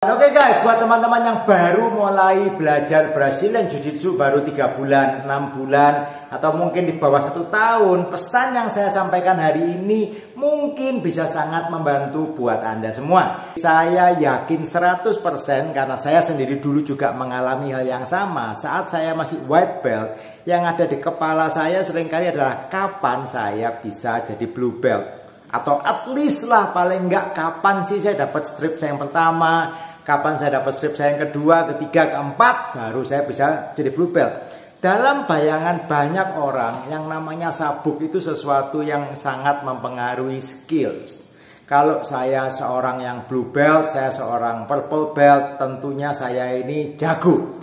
Oke guys, buat teman-teman yang baru mulai belajar Brazilian Jiu-Jitsu baru 3 bulan, 6 bulan, atau mungkin di bawah 1 tahun, pesan yang saya sampaikan hari ini mungkin bisa sangat membantu buat Anda semua. Saya yakin 100% karena saya sendiri dulu juga mengalami hal yang sama. Saat saya masih white belt, yang ada di kepala saya seringkali adalah kapan saya bisa jadi blue belt. Atau at least lah, paling enggak kapan sih saya dapat strip saya yang pertama, kapan saya dapat strip saya yang kedua, ketiga, keempat, baru saya bisa jadi blue belt. Dalam bayangan banyak orang, yang namanya sabuk itu sesuatu yang sangat mempengaruhi skills. Kalau saya seorang yang blue belt, saya seorang purple belt, tentunya saya ini jago.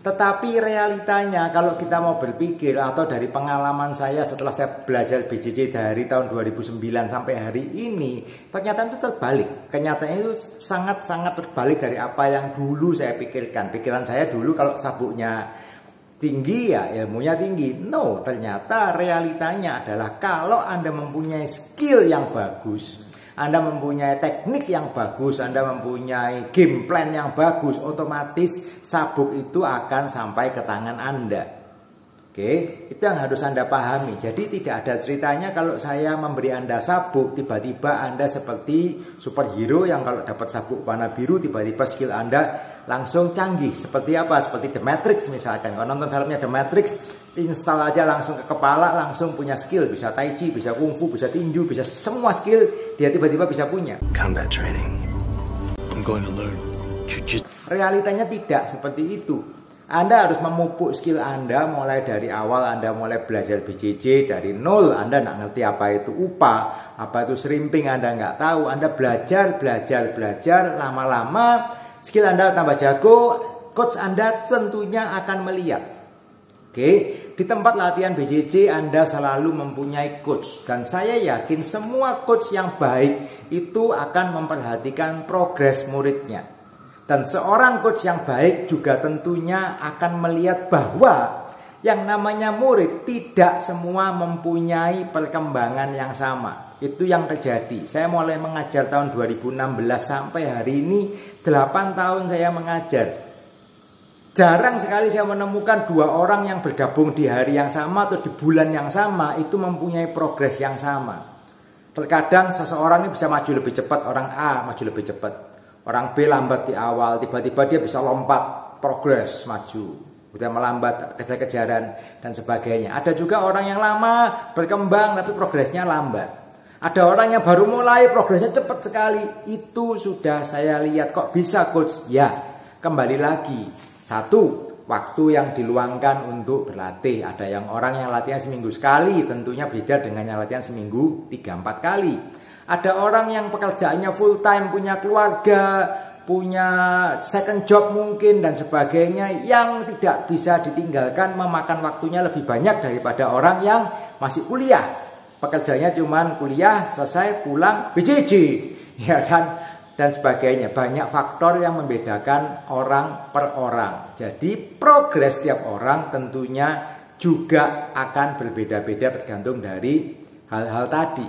Tetapi realitanya kalau kita mau berpikir, atau dari pengalaman saya setelah saya belajar BJJ dari tahun 2009 sampai hari ini, kenyataan itu terbalik. Kenyataan itu sangat-sangat terbalik dari apa yang dulu saya pikirkan. Pikiran saya dulu kalau sabuknya tinggi ya ilmunya tinggi. No, ternyata realitanya adalah kalau Anda mempunyai skill yang bagus, Anda mempunyai teknik yang bagus, Anda mempunyai game plan yang bagus, otomatis sabuk itu akan sampai ke tangan Anda. Oke, itu yang harus Anda pahami. Jadi tidak ada ceritanya kalau saya memberi Anda sabuk, tiba-tiba Anda seperti superhero yang kalau dapat sabuk warna biru, tiba-tiba skill Anda langsung canggih. Seperti apa? Seperti The Matrix misalkan. Kalau nonton filmnya The Matrix, install aja langsung ke kepala, langsung punya skill. Bisa tai chi, bisa kungfu, bisa tinju, bisa semua skill dia tiba-tiba bisa punya. Combat training. I'm going to learn jiu-jitsu. Realitanya tidak seperti itu. Anda harus memupuk skill Anda mulai dari awal. Anda mulai belajar BJJ dari nol. Anda nggak ngerti apa itu UPA, apa itu shrimping, Anda nggak tahu. Anda belajar, lama-lama skill Anda tambah jago. Coach Anda tentunya akan melihat. Oke, di tempat latihan BJJ Anda selalu mempunyai coach. Dan saya yakin semua coach yang baik itu akan memperhatikan progres muridnya. Dan seorang coach yang baik juga tentunya akan melihat bahwa yang namanya murid tidak semua mempunyai perkembangan yang sama. Itu yang terjadi. Saya mulai mengajar tahun 2016 sampai hari ini 8 tahun saya mengajar. Jarang sekali saya menemukan 2 orang yang bergabung di hari yang sama atau di bulan yang sama itu mempunyai progres yang sama. Terkadang seseorang ini bisa maju lebih cepat, orang A maju lebih cepat. Orang B lambat di awal, tiba-tiba dia bisa lompat, progres, maju. Udah melambat, kejar-kejaran dan sebagainya. Ada juga orang yang lama berkembang tapi progresnya lambat. Ada orang yang baru mulai progresnya cepat sekali. Itu sudah saya lihat. Kok bisa coach? Ya, kembali lagi. 1, waktu yang diluangkan untuk berlatih. Ada yang orang yang latihan seminggu sekali, tentunya beda dengan yang latihan seminggu 3-4 kali. Ada orang yang pekerjaannya full time, punya keluarga, punya second job mungkin dan sebagainya, yang tidak bisa ditinggalkan, memakan waktunya lebih banyak daripada orang yang masih kuliah. Pekerjaannya cuma kuliah, selesai, pulang, BJJ, ya kan? Dan sebagainya. Banyak faktor yang membedakan orang per orang. Jadi progres tiap orang tentunya juga akan berbeda-beda bergantung dari hal-hal tadi.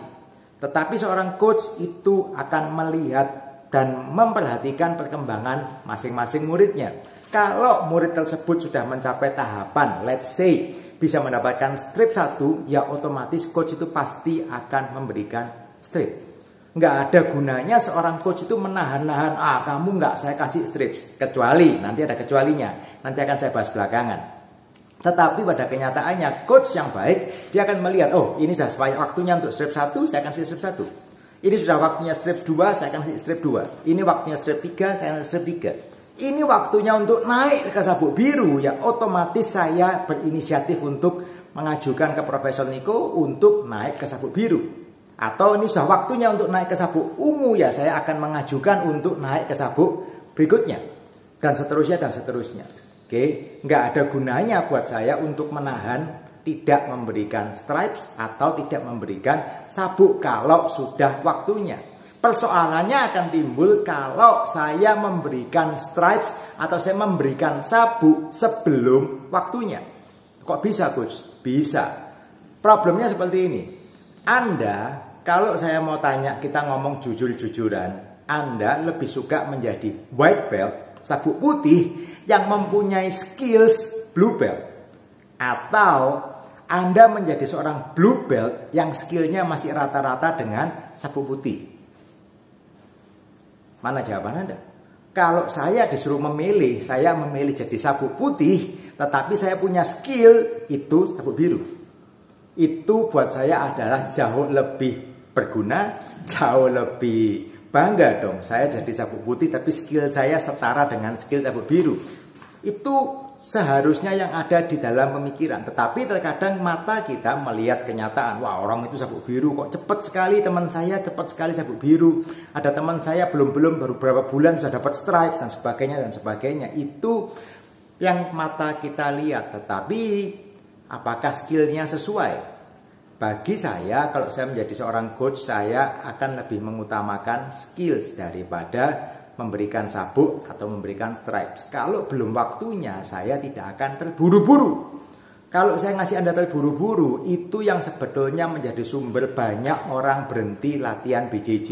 Tetapi seorang coach itu akan melihat dan memperhatikan perkembangan masing-masing muridnya. Kalau murid tersebut sudah mencapai tahapan, let's say, bisa mendapatkan strip 1, ya otomatis coach itu pasti akan memberikan strip. Nggak ada gunanya seorang coach itu menahan-nahan, kamu nggak saya kasih strips. Kecuali, nanti ada kecualinya, nanti akan saya bahas belakangan. Tetapi pada kenyataannya coach yang baik, dia akan melihat, oh ini sudah waktunya untuk strip 1, saya kasih strip 1. Ini sudah waktunya strip 2, saya akan kasih strip 2. Ini waktunya strip 3, saya kasih strip 3. Ini waktunya untuk naik ke sabuk biru, ya otomatis saya berinisiatif untuk mengajukan ke Profesor Niko untuk naik ke sabuk biru. Atau ini sudah waktunya untuk naik ke sabuk ungu, ya saya akan mengajukan untuk naik ke sabuk berikutnya. Dan seterusnya dan seterusnya. Oke, nggak ada gunanya buat saya untuk menahan, tidak memberikan stripes atau tidak memberikan sabuk kalau sudah waktunya. Persoalannya akan timbul kalau saya memberikan stripes atau saya memberikan sabuk sebelum waktunya. Kok bisa coach? Bisa. Problemnya seperti ini. Anda, kalau saya mau tanya, kita ngomong jujur-jujuran, Anda lebih suka menjadi white belt, sabuk putih yang mempunyai skills blue belt, atau Anda menjadi seorang blue belt yang skillnya masih rata-rata dengan sabuk putih? Mana jawaban Anda? Kalau saya disuruh memilih, saya memilih jadi sabuk putih, tetapi saya punya skill itu sabuk biru. Itu buat saya adalah jauh lebih berguna, jauh lebih bangga dong. Saya jadi sabuk putih tapi skill saya setara dengan skill sabuk biru. Itu seharusnya yang ada di dalam pemikiran. Tetapi terkadang mata kita melihat kenyataan. Wah, orang itu sabuk biru kok cepat sekali, teman saya cepat sekali sabuk biru. Ada teman saya belum baru beberapa bulan sudah dapat stripes dan sebagainya. Itu yang mata kita lihat. Tetapi apakah skillnya sesuai? Bagi saya, kalau saya menjadi seorang coach, saya akan lebih mengutamakan skills daripada memberikan sabuk atau memberikan stripes. Kalau belum waktunya, saya tidak akan terburu-buru. Kalau saya ngasih Anda terburu-buru, itu yang sebetulnya menjadi sumber banyak orang berhenti latihan BJJ.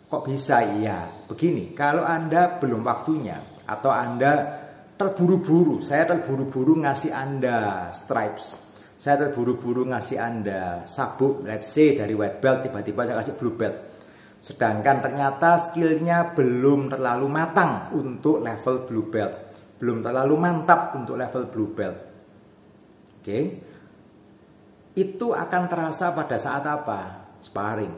Kok bisa? Ya, begini. Kalau Anda belum waktunya atau Anda terburu-buru, saya terburu-buru ngasih Anda stripes, saya terburu-buru ngasih Anda sabuk, let's say dari white belt, tiba-tiba saya kasih blue belt. Sedangkan ternyata skillnya belum terlalu matang untuk level blue belt, belum terlalu mantap untuk level blue belt. Oke, itu akan terasa pada saat apa? Sparring.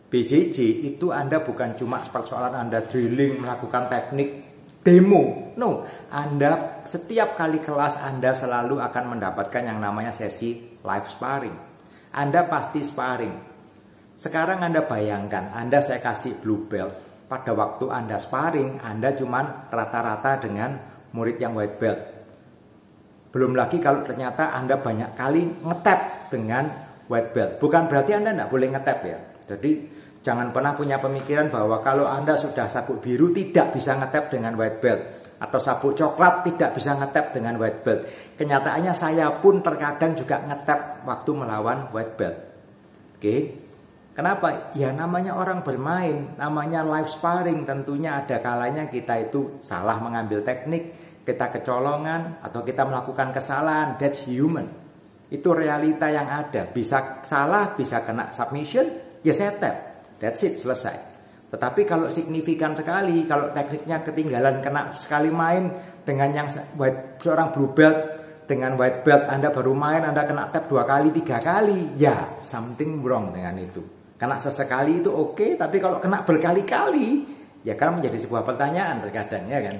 BJJ itu Anda bukan cuma persoalan Anda drilling, melakukan teknik demo. No, Anda setiap kali kelas Anda selalu akan mendapatkan yang namanya sesi live sparring. Anda pasti sparring. Sekarang Anda bayangkan, Anda saya kasih blue belt. Pada waktu Anda sparring, Anda cuman rata-rata dengan murid yang white belt. Belum lagi kalau ternyata Anda banyak kali ngetap dengan white belt. Bukan berarti Anda tidak boleh ngetap ya. Jadi jangan pernah punya pemikiran bahwa kalau Anda sudah sabuk biru tidak bisa ngetap dengan white belt, atau sabuk coklat tidak bisa ngetap dengan white belt. Kenyataannya saya pun terkadang juga ngetap waktu melawan white belt. Oke. Kenapa? Ya namanya orang bermain, namanya live sparring, tentunya ada kalanya kita itu salah mengambil teknik, kita kecolongan atau kita melakukan kesalahan. That's human. Itu realita yang ada. Bisa salah, bisa kena submission, ya saya tap. That's it, selesai. Tetapi kalau signifikan sekali, kalau tekniknya ketinggalan, kena sekali main dengan yang seorang blue belt, dengan white belt Anda baru main, Anda kena tap 2 kali, 3 kali, ya something wrong dengan itu. Kena sesekali itu oke, tapi kalau kena berkali-kali, ya kan menjadi sebuah pertanyaan terkadang, ya kan.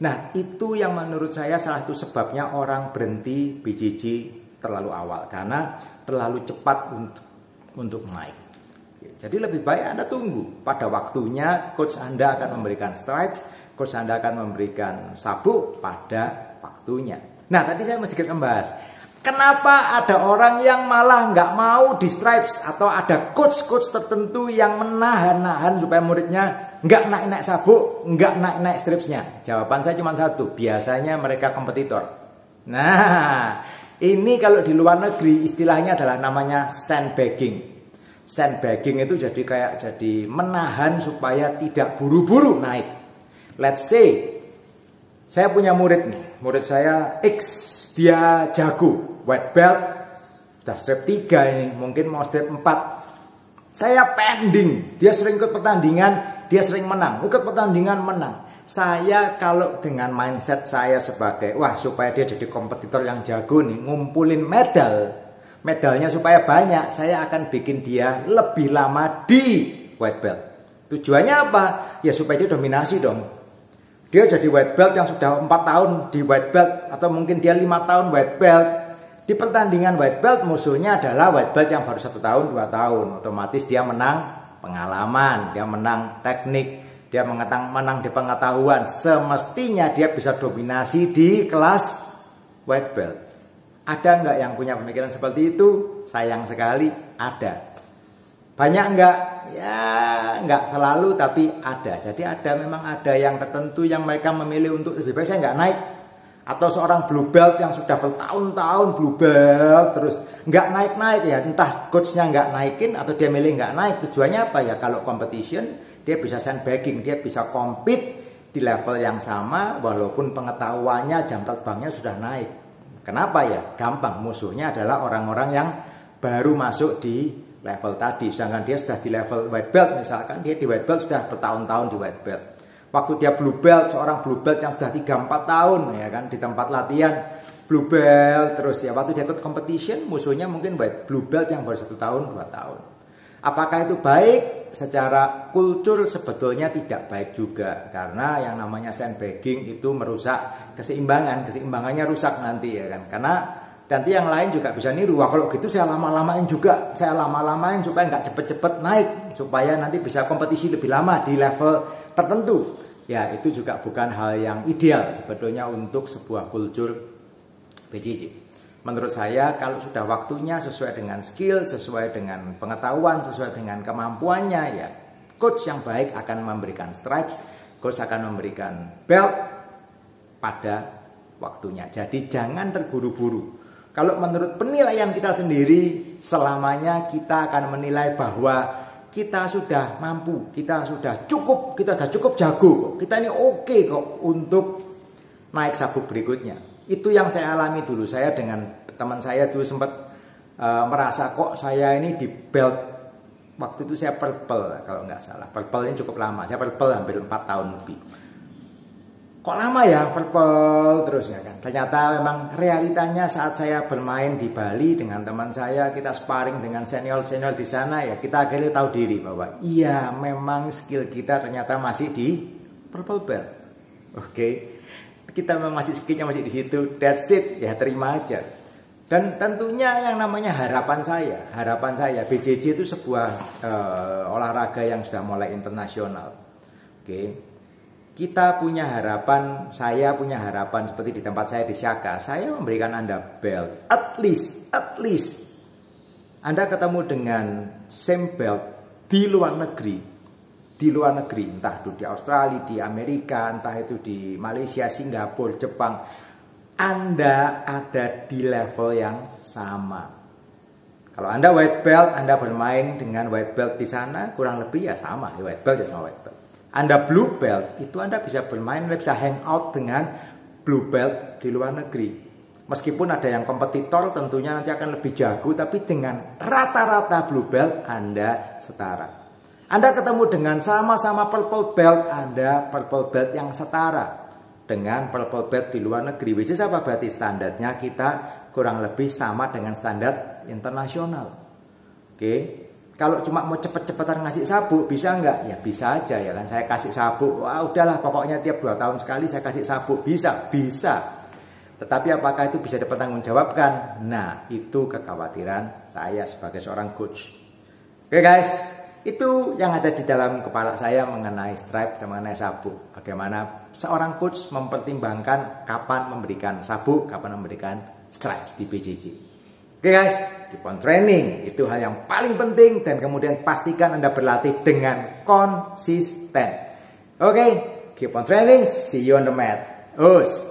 Nah, itu yang menurut saya salah satu sebabnya orang berhenti BJJ terlalu awal, karena terlalu cepat untuk naik. Jadi lebih baik Anda tunggu. Pada waktunya coach Anda akan memberikan stripes, coach Anda akan memberikan sabuk pada waktunya. Nah, tadi saya sedikit membahas kenapa ada orang yang malah nggak mau di stripes, atau ada coach-coach tertentu yang menahan-nahan supaya muridnya nggak naik-naik sabuk, nggak naik-naik stripesnya. Jawaban saya cuma satu, biasanya mereka kompetitor. Nah, ini kalau di luar negeri istilahnya adalah namanya sandbagging. Sandbagging itu jadi menahan supaya tidak buru-buru naik. Let's say saya punya murid nih, murid saya X, dia jago white belt, udah strip 3 ini, mungkin mau strip 4. Saya pending, dia sering ikut pertandingan, dia sering menang, ikut pertandingan menang. Saya kalau dengan mindset saya sebagai, wah supaya dia jadi kompetitor yang jago nih, ngumpulin medalnya supaya banyak, saya akan bikin dia lebih lama di white belt. Tujuannya apa? Ya supaya dia dominasi dong. Dia jadi white belt yang sudah 4 tahun di white belt, atau mungkin dia 5 tahun white belt. Di pertandingan white belt musuhnya adalah white belt yang baru 1 tahun, 2 tahun. Otomatis dia menang pengalaman, dia menang teknik, dia menang di pengetahuan. Semestinya dia bisa dominasi di kelas white belt. Ada nggak yang punya pemikiran seperti itu? Sayang sekali ada. Banyak enggak? Ya enggak selalu, tapi ada. Jadi memang ada yang tertentu yang mereka memilih untuk lebih baik saya enggak naik. Atau seorang blue belt yang sudah bertahun-tahun blue belt terus enggak naik-naik ya. Entah coachnya enggak naikin atau dia milih enggak naik. Tujuannya apa ya? Kalau competition Dia bisa sandbagging, dia bisa compete di level yang sama walaupun pengetahuannya, jam terbangnya sudah naik. Kenapa ya? Gampang, musuhnya adalah orang-orang yang baru masuk di level tadi. Sedangkan dia sudah di level white belt, misalkan dia di white belt sudah bertahun-tahun di white belt. Waktu dia blue belt, seorang blue belt yang sudah 3-4 tahun ya kan di tempat latihan blue belt terus ya. Waktu dia ikut competition, musuhnya mungkin blue belt yang baru 1 tahun, 2 tahun. Apakah itu baik? Secara kultur sebetulnya tidak baik juga. Karena yang namanya sandbagging itu merusak keseimbangan. Keseimbangannya rusak nanti ya kan. Karena nanti yang lain juga bisa niru. Wah kalau gitu saya lama-lamain juga. Saya lama-lamain supaya nggak cepet-cepet naik. Supaya nanti bisa kompetisi lebih lama di level tertentu. Ya itu juga bukan hal yang ideal sebetulnya untuk sebuah kultur BJJ. Menurut saya kalau sudah waktunya sesuai dengan skill, sesuai dengan pengetahuan, sesuai dengan kemampuannya ya coach yang baik akan memberikan stripes, coach akan memberikan belt pada waktunya. Jadi jangan terburu-buru. Kalau menurut penilaian kita sendiri, selamanya kita akan menilai bahwa kita sudah mampu, kita sudah cukup jago kok. Kita ini oke kok untuk naik sabuk berikutnya. Itu yang saya alami dulu. Saya dengan teman saya dulu sempat merasa kok saya ini di belt. Waktu itu saya purple kalau nggak salah. Purple ini cukup lama. Saya purple hampir 4 tahun lebih. Kok lama ya purple terus ya kan. Ternyata memang realitanya saat saya bermain di Bali dengan teman saya, kita sparring dengan senior-senior di sana ya, kita akhirnya tahu diri bahwa iya memang skill kita ternyata masih di purple belt. Oke. Kita memang masih skillnya masih di situ, that's it, ya terima aja. Dan tentunya yang namanya harapan saya BJJ itu sebuah olahraga yang sudah mulai internasional. Oke. Kita punya harapan, saya punya harapan seperti di tempat saya di Shaka, saya memberikan Anda belt, at least Anda ketemu dengan same belt di luar negeri, entah itu di Australia, di Amerika, entah itu di Malaysia, Singapura, Jepang, Anda ada di level yang sama. Kalau Anda white belt, Anda bermain dengan white belt di sana, kurang lebih ya sama, white belt ya sama white belt. Anda blue belt, itu Anda bisa bermain, bisa hang out dengan blue belt di luar negeri. Meskipun ada yang kompetitor tentunya nanti akan lebih jago, tapi dengan rata-rata blue belt Anda setara. Anda ketemu dengan sama-sama purple belt, Anda purple belt yang setara dengan purple belt di luar negeri. Which is apa? Berarti standarnya kita kurang lebih sama dengan standar internasional. Oke. Kalau cuma mau cepet-cepetan ngasih sabuk, bisa nggak? Ya bisa aja ya kan. Saya kasih sabuk, wah udahlah pokoknya tiap 2 tahun sekali saya kasih sabuk. Bisa. Tetapi apakah itu bisa dipertanggungjawabkan? Nah, itu kekhawatiran saya sebagai seorang coach. Oke guys. Itu yang ada di dalam kepala saya mengenai stripe dan mengenai sabuk. Bagaimana seorang coach mempertimbangkan kapan memberikan sabuk, kapan memberikan stripes di BJJ. Oke guys, keep on training. Itu hal yang paling penting. Dan kemudian pastikan Anda berlatih dengan konsisten. Oke, keep on training. See you on the mat. Us.